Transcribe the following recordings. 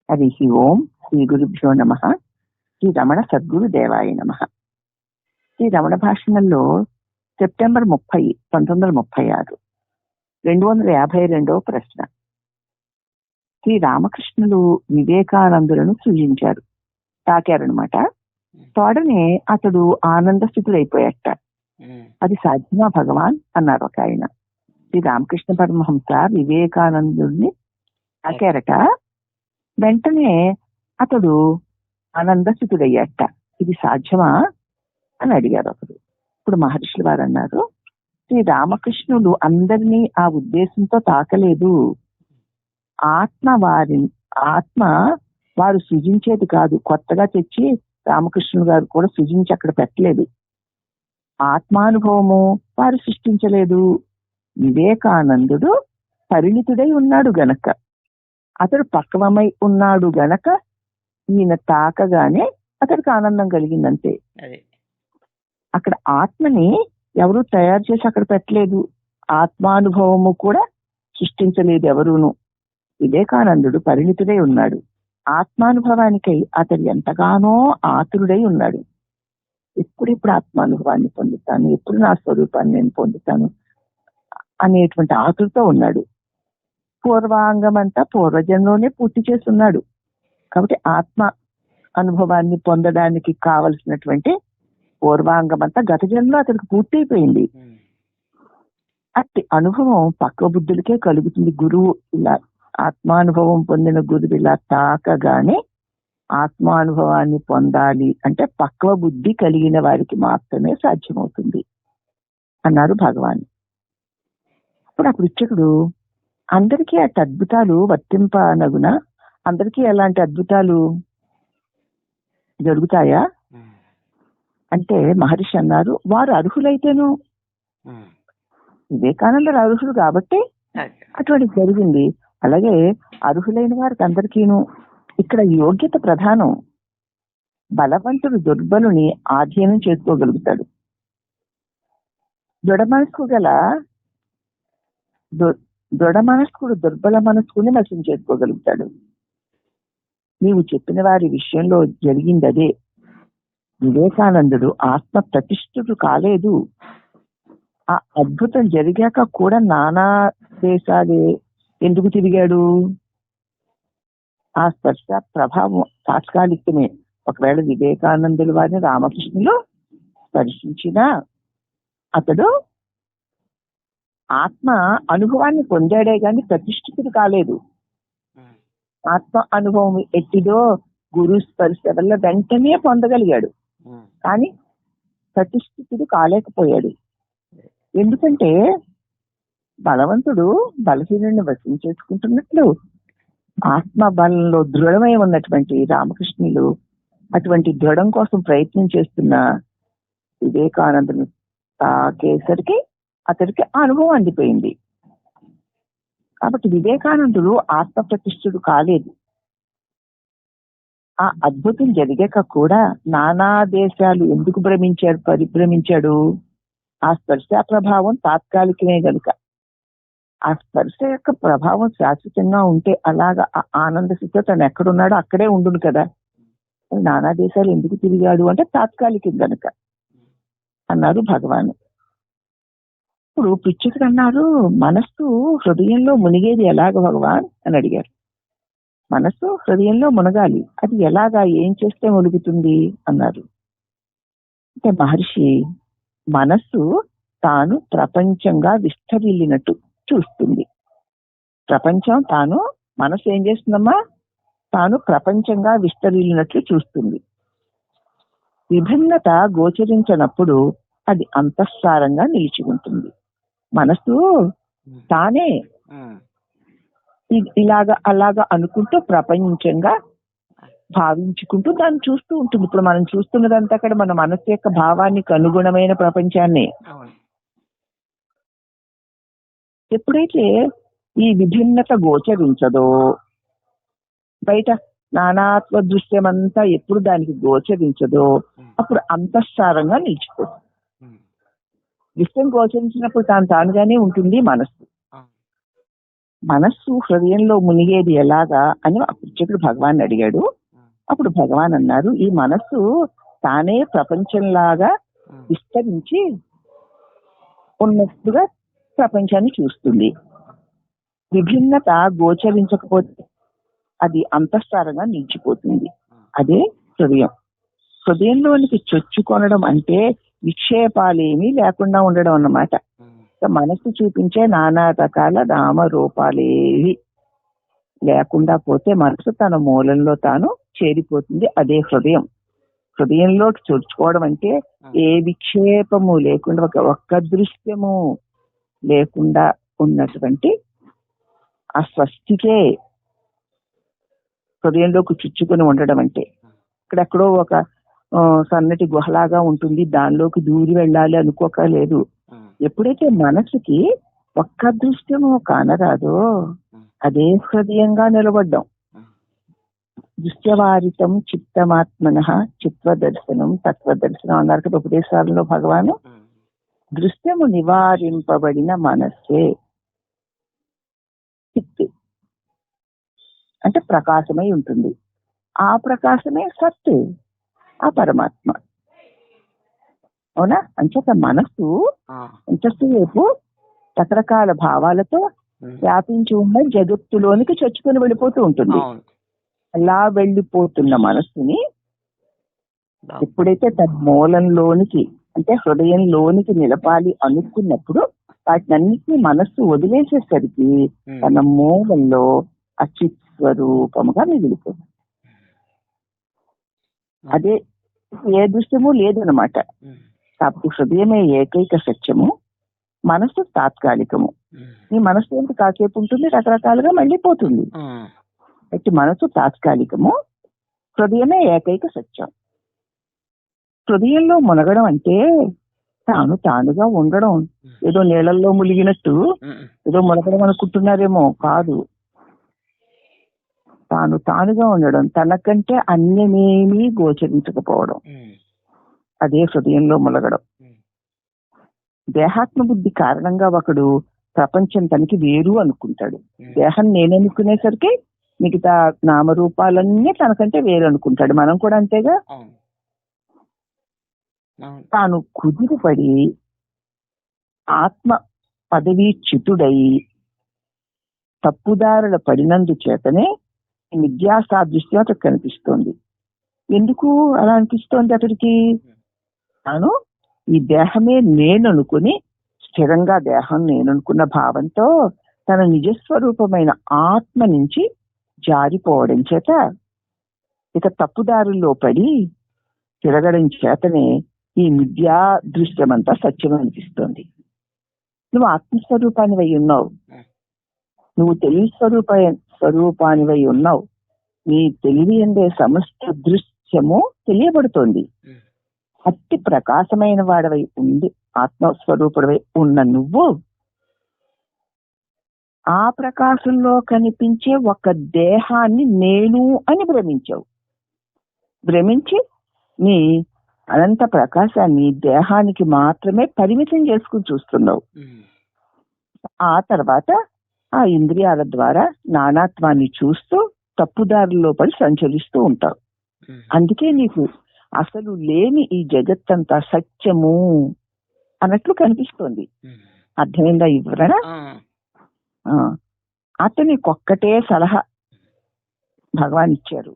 హరి ఓం. శ్రీ గురుభ్యో నమః. శ్రీ రమణ సద్గురు దేవాయ నమః. శ్రీ రమణ భాషణంలో సెప్టెంబర్ 30, 1936, 252వ ప్రశ్న. శ్రీ రామకృష్ణులు వివేకానందులను సృజించారు, తాకారనమాట. తోడనే అతడు ఆనంద స్థితుడైపోయాట. అది సాధ్యమా భగవాన్ అన్నారు ఒక ఆయన. శ్రీ రామకృష్ణ పరమహంస వివేకానందుడిని తాకారట. వెంటనే అతడు ఆనందస్థితుడయ్యాట. ఇది సాధ్యమా అని అడిగారు ఒకరు. ఇప్పుడు మహర్షులు వారు అన్నారు, శ్రీ రామకృష్ణుడు అందరినీ ఆ ఉద్దేశంతో తాకలేదు. ఆత్మ వారు సృజించేది కాదు, కొత్తగా తెచ్చి రామకృష్ణుడు గారు కూడా సృజించి అక్కడ పెట్టలేదు. ఆత్మానుభవము వారు సృష్టించలేదు. వివేకానందుడు పరిణితుడై ఉన్నాడు గనక, అతడు పక్వమై ఉన్నాడు గనక ఈయన తాకగానే అతడికి ఆనందం కలిగిందంతే. అక్కడ ఆత్మని ఎవరు తయారు చేసి అక్కడ పెట్టలేదు, ఆత్మానుభవము కూడా సృష్టించలేదు ఎవరును. వివేకానందుడు పరిణితుడై ఉన్నాడు. ఆత్మానుభవానికై అతడు ఎంతగానో ఆతురుడై ఉన్నాడు. ఎప్పుడెప్పుడు ఆత్మానుభవాన్ని పొందుతాను, ఎప్పుడు నా స్వరూపాన్ని నేను పొందుతాను అనేటువంటి ఆతురుతో ఉన్నాడు. పూర్వాంగం అంతా పూర్వజన్మలోనే పూర్తి చేస్తున్నాడు. కాబట్టి ఆత్మ అనుభవాన్ని పొందడానికి కావలసినటువంటి పూర్వాంగం అంతా గత జన్మలో అతనికి పూర్తి అయిపోయింది. అట్టి అనుభవం పక్వ బుద్ధులకే కలుగుతుంది. గురువు ఇలా ఆత్మానుభవం పొందిన గురువు ఇలా తాకగానే ఆత్మానుభవాన్ని పొందాలి అంటే పక్వ బుద్ధి కలిగిన వారికి మాత్రమే సాధ్యమవుతుంది అన్నారు భగవాన్. అప్పుడు ఆ పృచ్ఛకుడు, అందరికీ అటు అద్భుతాలు వర్తింపనగునా? అందరికీ ఎలాంటి అద్భుతాలు జరుగుతాయా అంటే మహర్షి అన్నారు, వారు అర్హులైతేను. వివేకానందుడు అర్హులు కాబట్టి అటువంటి జరిగింది. అలాగే అర్హులైన వారికి అందరికీను. ఇక్కడ యోగ్యత ప్రధానం. బలవంతుడు దుర్బలుని ఆధీనం చేసుకోగలుగుతాడు. దృఢ మనస్కుడు దుర్బల మనస్కుని నశం చేసుకోగలుగుతాడు. నీవు చెప్పిన వారి విషయంలో జరిగింది అదే. వివేకానందుడు ఆత్మ ప్రతిష్ఠుడు కాలేదు. ఆ అద్భుతం జరిగాక కూడా నానా దేశాలే ఎందుకు తిరిగాడు? ఆ స్పర్శ ప్రభావం తాత్కాలికమే. ఒకవేళ వివేకానందుల వారిని రామకృష్ణులు స్పర్శించినా అతడు ఆత్మ అనుభవాన్ని పొందాడే గాని ప్రతిష్ఠితుడు కాలేదు. ఆత్మ అనుభవం ఎట్టిదో గురు స్పర్శ వల్ల వెంటనే పొందగలిగాడు, కానీ ప్రతిష్ఠితుడు కాలేకపోయాడు. ఎందుకంటే బలవంతుడు బలహీనుడిని వశం చేసుకుంటున్నట్లు ఆత్మ బలంలో దృఢమై ఉన్నటువంటి రామకృష్ణులు అటువంటి దృఢం కోసం ప్రయత్నం చేస్తున్న వివేకానందుని తాకేసరికి అతడికి అనుభవం అందిపోయింది. కాబట్టి వివేకానందుడు ఆత్మ ప్రతిష్ఠుడు కాలేదు. ఆ అద్భుతం జరిగాక కూడా నానా దేశాలు ఎందుకు పరిభ్రమించాడు? ఆ స్పర్శ ప్రభావం తాత్కాలికమే గనుక. ఆ స్పర్శ యొక్క ప్రభావం శాశ్వతంగా ఉంటే అలాగా ఆ ఆనంద స్థితిలో తను ఎక్కడున్నాడో అక్కడే ఉండును కదా. నానా దేశాలు ఎందుకు తిరిగాడు అంటే తాత్కాలికం గనుక అన్నారు భగవాన్. ఇప్పుడు పిచ్చుకుడు అన్నారు, మనస్సు హృదయంలో మునిగేది ఎలాగ భగవాన్ అని అడిగారు. మనస్సు హృదయంలో మునగాలి, అది ఎలాగా, ఏం చేస్తే మునుగుతుంది అన్నారు. అంటే మహర్షి, మనస్సు తాను ప్రపంచంగా విస్తరిల్లినట్టు చూస్తుంది. ప్రపంచం తాను, మనస్సు ఏం చేస్తుందమ్మా? తాను ప్రపంచంగా విస్తరిల్లినట్లు చూస్తుంది. విభిన్నత గోచరించినప్పుడు అది అంతఃసారంగా నిలిచి ఉంటుంది. మనసు తానే ఇలాగా అలాగా అనుకుంటూ ప్రపంచంగా భావించుకుంటూ దాన్ని చూస్తూ ఉంటుంది. ఇప్పుడు మనం చూస్తున్నదంతా అక్కడ మన మనసు యొక్క భావానికి అనుగుణమైన ప్రపంచాన్ని. ఎప్పుడైతే ఈ విభిన్నత గోచరించదో, బయట నానాత్వ దృశ్యం అంతా ఎప్పుడు దానికి గోచరించదో అప్పుడు అంతఃసారంగా నిలిచిపోతుంది. విషయం గోచరించినప్పుడు తానుగానే ఉంటుంది మనస్సు. మనస్సు హృదయంలో మునిగేది ఎలాగా అని అర్చకుడు భగవాన్ అడిగాడు. అప్పుడు భగవాన్ అన్నారు, ఈ మనస్సు తానే ప్రపంచంలాగా విస్తరించి ఉన్నట్టుగా ప్రపంచాన్ని చూస్తుంది. విభిన్నత గోచరించకపోతే అది అంతఃసారంగా నిలిచిపోతుంది. అదే హృదయం. హృదయంలోనికి చొచ్చుకొనడం అంటే విక్షేపాలేమీ లేకుండా ఉండడం అన్నమాట. మనస్సు చూపించే నానా రకాల నామరూపాలేవి లేకుండా పోతే మనసు తన మూలంలో తాను చేరిపోతుంది. అదే హృదయం. హృదయంలోకి చొచ్చుకోవడం అంటే ఏ విక్షేపము లేకుండా ఒక్క దృశ్యము లేకుండా ఉన్నటువంటి ఆ స్వస్తికే హృదయంలోకి చుచ్చుకొని ఉండడం అంటే. ఇక్కడెక్కడో ఒక సన్నటి గుహలాగా ఉంటుంది, దానిలోకి దూరి వెళ్ళాలి అనుకోకలేదు. ఎప్పుడైతే మనసుకి ఒక్క దృశ్యము కానరాదో అదే హృదయంగా నిలబడ్డం. దృశ్యవారితం చిత్తమాత్మన చిత్వదర్శనం తత్వదర్శనం అన్నారు కదా ఉపదేశాలలో భగవాను. దృశ్యము నివారింపబడిన మనస్సే చిత్తు అంటే ప్రకాశమై ఉంటుంది. ఆ ప్రకాశమే సత్తు, ఆ పరమాత్మ. అవునా? అంచేత మనస్సు ఎంతసేపు రకరకాల భావాలతో వ్యాపించి ఉన్న జగత్తులోనికి చొచ్చుకొని వెళ్ళిపోతూ ఉంటుంది. అలా వెళ్ళిపోతున్న మనస్సుని ఎప్పుడైతే తన మూలంలోనికి అంటే హృదయంలోనికి నిలపాలి అనుకున్నప్పుడు వాటినన్నిటినీ మనస్సు వదిలేసేసరికి తన మూలంలో అచిత్ స్వరూపముగా మిగిలిపోతుంది. అదే ఏ దృశ్యము లేదనమాట. కాబట్టి హృదయమే ఏకైక సత్యము, మనస్సు తాత్కాలికము. నీ మనస్సు ఎంత కాసేపు ఉంటుంది, రకరకాలుగా మళ్ళీ పోతుంది. అయితే మనసు తాత్కాలికము, హృదయమే ఏకైక సత్యం. హృదయంలో మునగడం అంటే తానుగా ఉండడం. ఏదో నీళ్ళల్లో ములిగినట్టు ఏదో మునగడం అనుకుంటున్నారేమో, కాదు. తానుగా ఉండడం, తనకంటే అన్యమేమీ గోచరించకపోవడం, అదే హృదయంలో ములగడం. దేహాత్మ బుద్ధి కారణంగా ఒకడు ప్రపంచం తనకి వేరు అనుకుంటాడు. దేహం నేననుకునేసరికి మిగతా నామరూపాలన్నీ తనకంటే వేరు అనుకుంటాడు. మనం కూడా అంతేగా. తాను కుదిరిపడి ఆత్మ పదవీచ్యుతుడై తప్పుదారుల పడినందు చేతనే మిథ్యా సాదృశ్యం అతనికి కనిపిస్తోంది. ఎందుకు అలా అనిపిస్తోంది అతడికి? తాను ఈ దేహమే నేను అనుకుని స్థిరంగా దేహం నేననుకున్న భావంతో తన నిజస్వరూపమైన ఆత్మ నుంచి జారిపోవడం చేత ఇక తప్పుదారుల్లో పడి తిరగడం చేతనే ఈ మిథ్యా దృశ్యమంతా సత్యం అనిపిస్తోంది. నువ్వు ఆత్మస్వరూపానివై ఉన్నావు, నువ్వు తెలివి స్వరూపానివై ఉన్నావు. నీ తెలివి అందే సమస్త దృశ్యము తెలియబడుతోంది. అతి ప్రకాశమైన వాడవై ఉండి ఆత్మస్వరూపుడవై ఉన్న నువ్వు ఆ ప్రకాశంలో కనిపించే ఒక దేహాన్ని నేను అని భ్రమించి నీ అనంత ప్రకాశాన్ని దేహానికి మాత్రమే పరిమితం చేసుకుని చూస్తున్నావు. ఆ తర్వాత ఆ ఇంద్రియాల ద్వారా నానాత్వాన్ని చూస్తూ తప్పుదారుల్లో పడి సంచరిస్తూ ఉంటావు. అందుకే నీకు అసలు లేని ఈ జగత్తంతా సత్యము అన్నట్లు కనిపిస్తోంది. అర్థమైందా ఈ వివరణ? అతనికి ఒక్కటే సలహా భగవాన్ ఇచ్చారు.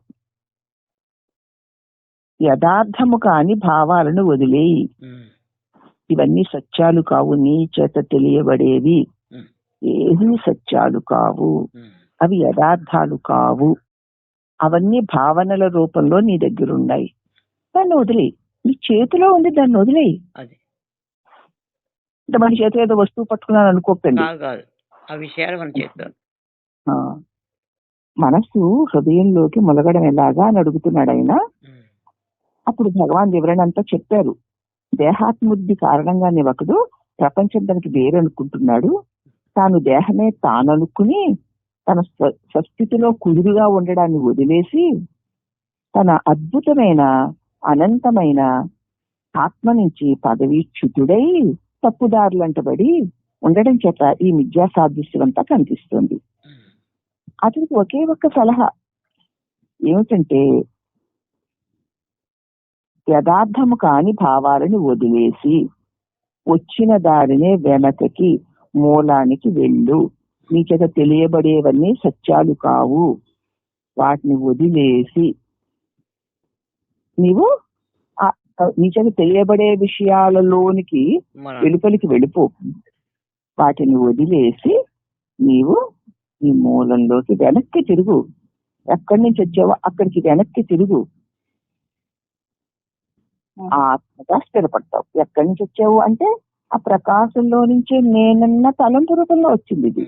యథార్థము కాని భావాలను వదిలేయి. ఇవన్నీ సత్యాలు కావు, నీ చేత తెలియబడేవి ఏవి సత్యాలు కావు, అవి యథార్థాలు కావు. అవన్నీ భావనల రూపంలో నీ దగ్గర ఉన్నాయి. దాన్ని వదిలేయి. నీ చేతిలో ఉంది, దాన్ని వదిలేయి. మన చేతిలో ఏదో వస్తువు పట్టుకున్నాను అనుకోకండి. మనస్సు హృదయంలోకి మొలగడం ఎలాగా అని అడుగుతున్నాడు ఆయన. అప్పుడు భగవాన్ వివరణ అంతా చెప్పారు. దేహాత్ముద్ధి కారణంగానే ఒకడు ప్రపంచం తనకి వేరనుకుంటున్నాడు. తాను దేహమే తాననుకుని తన స్వస్థితిలో కుదురుగా ఉండడాన్ని వదిలేసి తన అద్భుతమైన అనంతమైన ఆత్మ నుంచి పదవీచ్యుతుడై తప్పుదారులంటబడి ఉండడం చేత ఈ మిథ్యా సాదృశ్యం అంతా కనిపిస్తుంది. అతనికి ఒకే ఒక్క సలహా ఏమిటంటే, యథార్థము కాని భావాలను వదిలేసి వచ్చిన దారినే వెనకకి మూలానికి వెళ్ళు. నీ చేత తెలియబడేవన్నీ సత్యాలు కావు. వాటిని వదిలేసి నీవు నీ చేత తెలియబడే విషయాలలోనికి వెలుపలికి వెళ్ళిపో. వాటిని వదిలేసి నీవు నీ మూలంలోకి వెనక్కి తిరుగు. ఎక్కడి నుంచి వచ్చావో అక్కడికి వెనక్కి తిరుగు. ఆత్మగా స్థిరపడతావు. ఎక్కడి నుంచి వచ్చావు అంటే ఆ ప్రకాశంలో నుంచే నేనన్న తలంపు రూపంలో వచ్చింది ఇది.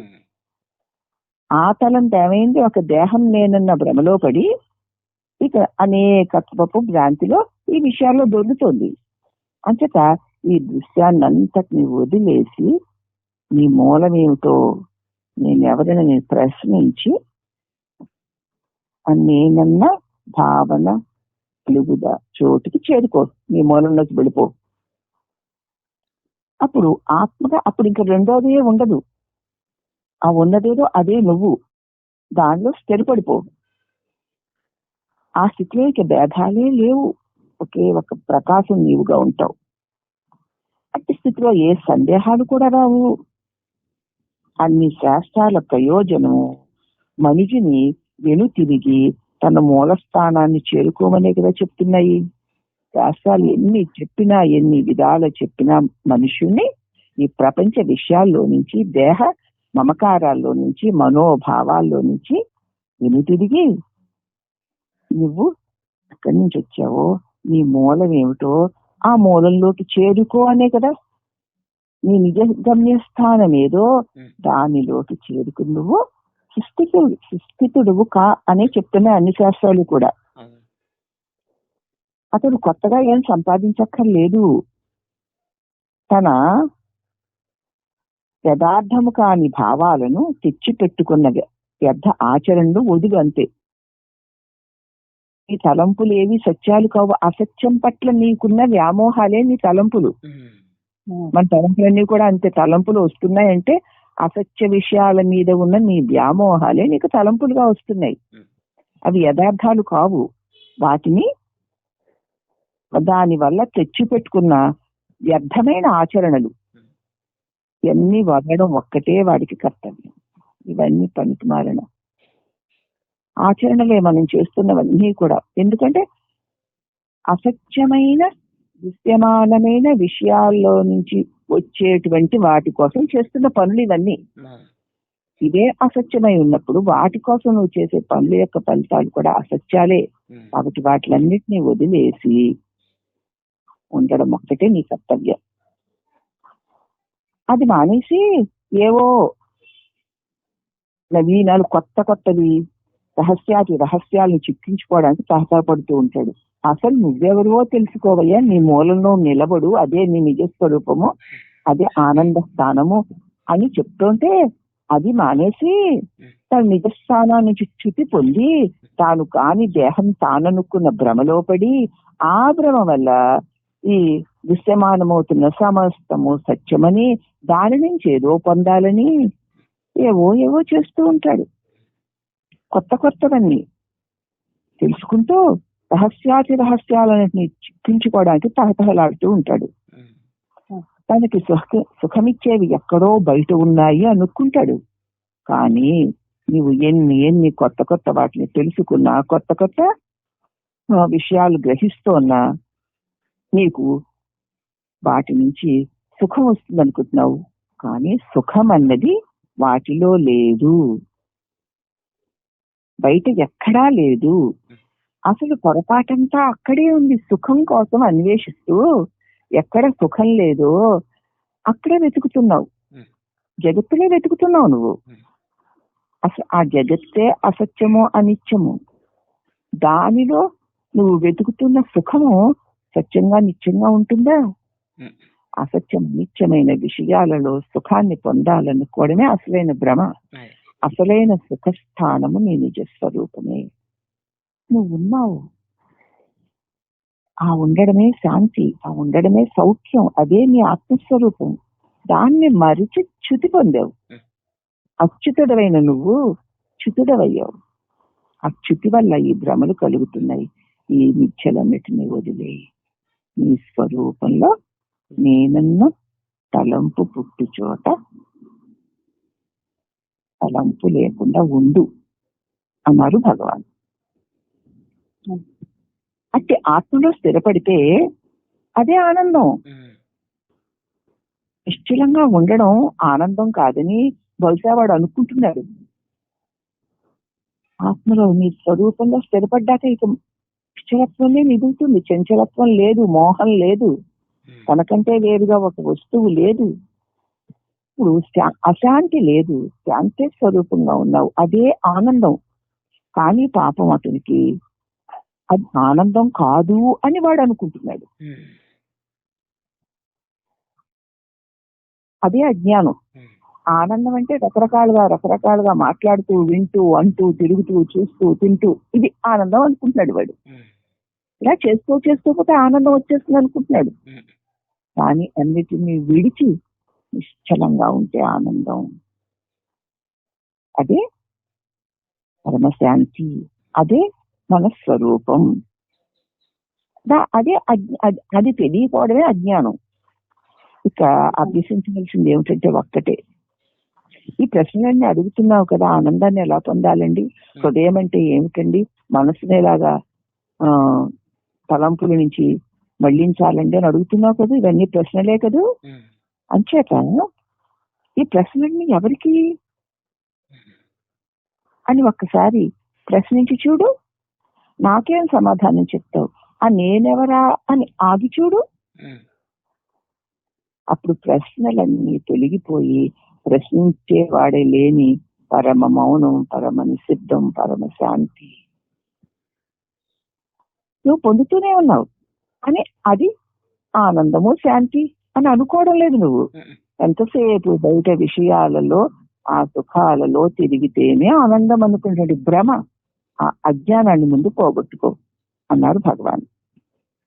ఆ తలంపు ఏమైంది, ఒక దేహం నేనన్న భ్రమలో పడి ఇక అనేకత్వపు భ్రాంతిలో ఈ విషయాల్లో దొరుకుతుంది. అంచేత ఈ దృశ్యాన్ని అంతటిని వదిలేసి నీ మూలమేమిటో నేనెవరైనా నేను ప్రశ్నించి నేనన్న భావన వెలుగుదా చోటుకి చేరుకో. నీ మూలంలోకి వెళ్ళిపో. అప్పుడు ఆత్మగా అప్పుడు ఇంకా రెండోదే ఉండదు. ఆ ఉన్నదేదో అదే నువ్వు. దానిలో స్థిరపడిపో. ఆ స్థితిలో ఇక భేదాలే లేవు. ఒకే ఒక ప్రకాశం నీవుగా ఉంటావు. అట్టి స్థితిలో ఏ సందేహాలు కూడా రావు. అన్ని శాస్త్రాల ప్రయోజనం మనిషిని వెనుతిరిగి తన మూలస్థానాన్ని చేరుకోమనే కదా చెప్తున్నాయి. శాస్త్రాలు ఎన్ని చెప్పినా, ఎన్ని విధాలు చెప్పినా మనుషుల్ని ఈ ప్రపంచ విషయాల్లో నుంచి, దేహ మమకారాల్లో నుంచి, మనోభావాల్లో నుంచి వెనుతిరిగి నువ్వు ఎక్కడి నుంచి వచ్చావో నీ మూలం ఏమిటో ఆ మూలంలోకి చేరుకో అనే కదా. నీ నిజ గమ్యస్థానం ఏదో దానిలోకి చేరుకు నువ్వు సుస్థితుడువు కా అనే చెప్తున్నాయి అన్ని శాస్త్రాలు కూడా. అతడు కొత్తగా ఏం సంపాదించక్కర్లేదు. తన యథార్థము కాని భావాలను తెచ్చిపెట్టుకున్న వ్యర్థ ఆచరణలు వదులు అంతే. ఈ తలంపులు ఏవి సత్యాలు కావు. అసత్యం పట్ల నీకున్న వ్యామోహాలే నీ తలంపులు. మన తలంపులన్నీ కూడా అంతే. తలంపులు వస్తున్నాయంటే అసత్య విషయాల మీద ఉన్న నీ వ్యామోహాలే నీకు తలంపులుగా వస్తున్నాయి. అవి యథార్థాలు కావు. వాటిని దాని వల్ల తెచ్చిపెట్టుకున్న వ్యర్థమైన ఆచరణలు ఇవన్నీ వదలడం ఒక్కటే వాడికి కర్తవ్యం. ఇవన్నీ పనికి మారిన ఆచరణలే మనం చేస్తున్నవన్నీ కూడా. ఎందుకంటే అసత్యమైన దృశ్యమానమైన విషయాల్లో నుంచి వచ్చేటువంటి వాటి కోసం చేస్తున్న పనులు ఇవన్నీ. ఇదే అసత్యమై ఉన్నప్పుడు వాటి కోసం నువ్వు చేసే పనుల యొక్క ఫలితాలు కూడా అసత్యాలే. కాబట్టి వాటిలన్నిటినీ వదిలేసి ఉండడం ఒక్కటే నీ కర్తవ్యం. అది మానేసి ఏవో నవీనాలు కొత్తవి రహస్యాలను చిక్కించుకోవడానికి సహకారపడుతూ ఉంటాడు. అసలు నువ్వెవరో తెలుసుకోవయ్యా. నీ మూలంలో నిలబడు. అదే నీ నిజ స్వరూపము, అదే ఆనంద స్థానము అని చెప్తుంటే అది మానేసి తన నిజస్థానాన్ని నుంచి చ్యుతి పొంది తాను కాని దేహం తాననుకున్న భ్రమలో పడి ఆ భ్రమ వల్ల ఈ దృశ్యమానమవుతున్న సమస్తము సత్యమని దాని నుంచి ఏదో పొందాలని ఏవో చేస్తూ ఉంటాడు. కొత్తవన్నీ తెలుసుకుంటూ రహస్యాలన్నింటినీ చిక్కించుకోవడానికి తహతహలాడుతూ ఉంటాడు. తనకి సుఖమిచ్చేవి ఎక్కడో బయట ఉన్నాయి అనుకుంటాడు. కానీ నువ్వు ఎన్ని కొత్త వాటిని తెలుసుకున్నా, కొత్త విషయాలు గ్రహిస్తున్నా నీకు వాటి నుంచి సుఖం వస్తుంది అనుకుంటున్నావు. కానీ సుఖం అన్నది వాటిలో లేదు, బయట ఎక్కడా లేదు. అసలు పొరపాటంతా అక్కడే ఉంది. సుఖం కోసం అన్వేషిస్తూ ఎక్కడ సుఖం లేదో అక్కడే వెతుకుతున్నావు. జగత్తులే వెతుకుతున్నావు నువ్వు. అసలు ఆ జగత్తే అసత్యము అనిత్యము. దానిలో నువ్వు వెతుకుతున్న సుఖము సత్యంగా నిత్యంగా ఉంటుందా? అసత్యం నిత్యమైన విషయాలలో సుఖాన్ని పొందాలనుకోవడమే అసలైన భ్రమ. అసలైన సుఖస్థానము నీ నిజ స్వరూపమే. నువ్వు ఉన్నావు. ఆ ఉండడమే శాంతి, ఆ ఉండడమే సౌఖ్యం. అదే నీ ఆత్మస్వరూపం. దాన్ని మరిచి చ్యుతి పొందావు. అచ్యుతుడమైన నువ్వు చ్యుతుడవయ్యావు. ఆ చ్యుతి వల్ల ఈ భ్రమలు కలుగుతున్నాయి. ఈ మిథ్యలన్నిటిని వదిలేయి. నీ స్వరూపంలో నేనన్న తలంపు పుట్టు చోట తలంపు లేకుండా ఉండు అన్నారు భగవాన్. అంటే ఆత్మలో స్థిరపడితే అదే ఆనందం. నిశ్చలంగా ఉండడం ఆనందం కాదని బహుశా వాడు అనుకుంటున్నాడు. ఆత్మలో నీ స్వరూపంలో స్థిరపడ్డాక ఇక నిశ్చలత్వమే మిగులుతుంది. చంచలత్వం లేదు, మోహం లేదు, తనకంటే వేరుగా ఒక వస్తువు లేదు. ఇప్పుడు అశాంతి లేదు, శాంతి స్వరూపంగా ఉన్నావు, అదే ఆనందం. కానీ పాపం అతనికి అది ఆనందం కాదు అని వాడు అనుకుంటున్నాడు. అదే అజ్ఞానం. ఆనందం అంటే రకరకాలుగా మాట్లాడుతూ, వింటూ, అంటూ, తిరుగుతూ, చూస్తూ, తింటూ ఇది ఆనందం అనుకుంటున్నాడు వాడు. ఇలా చేసుకోకపోతే ఆనందం వచ్చేస్తుంది అనుకుంటున్నాడు. కానీ అన్నిటినీ విడిచి నిశ్చలంగా ఉంటే ఆనందం. అదే పరమశాంతి, అదే మన స్వరూపం. అదే అది తెలియకపోవడమే అజ్ఞానం. ఇక అభ్యసించవలసింది ఏమిటంటే ఒక్కటే, ఈ ప్రశ్నలన్నీ అడుగుతున్నావు కదా, ఆనందాన్ని ఎలా పొందాలండి, హృదయం అంటే ఏమిటండి, మనసుని ఎలాగా తలంపుల నుంచి మళ్లించాలండి అని అడుగుతున్నావు కదా. ఇవన్నీ ప్రశ్నలే కదా. అంచేత ఈ ప్రశ్నలన్నీ ఎవరికి అని ఒక్కసారి ప్రశ్నించి చూడు. నాకేం సమాధానం చెప్తావు, ఆ నేనెవరా అని ఆగి చూడు. అప్పుడు ప్రశ్నలన్నీ తొలగిపోయి ప్రశ్నించేవాడే లేని పరమ మౌనం, పరమ నిశ్శబ్దం, పరమ శాంతి నువ్వు పొందుతూనే ఉన్నావు. అని అది ఆనందము, శాంతి అని అనుకోవడం లేదు. నువ్వు ఎంతసేపు బయట విషయాలలో, ఆ సుఖాలలో తిరిగితేనే ఆనందం అనుకున్నటువంటి భ్రమ, ఆ అజ్ఞానాన్ని ముందు పోగొట్టుకో అన్నారు భగవాన్.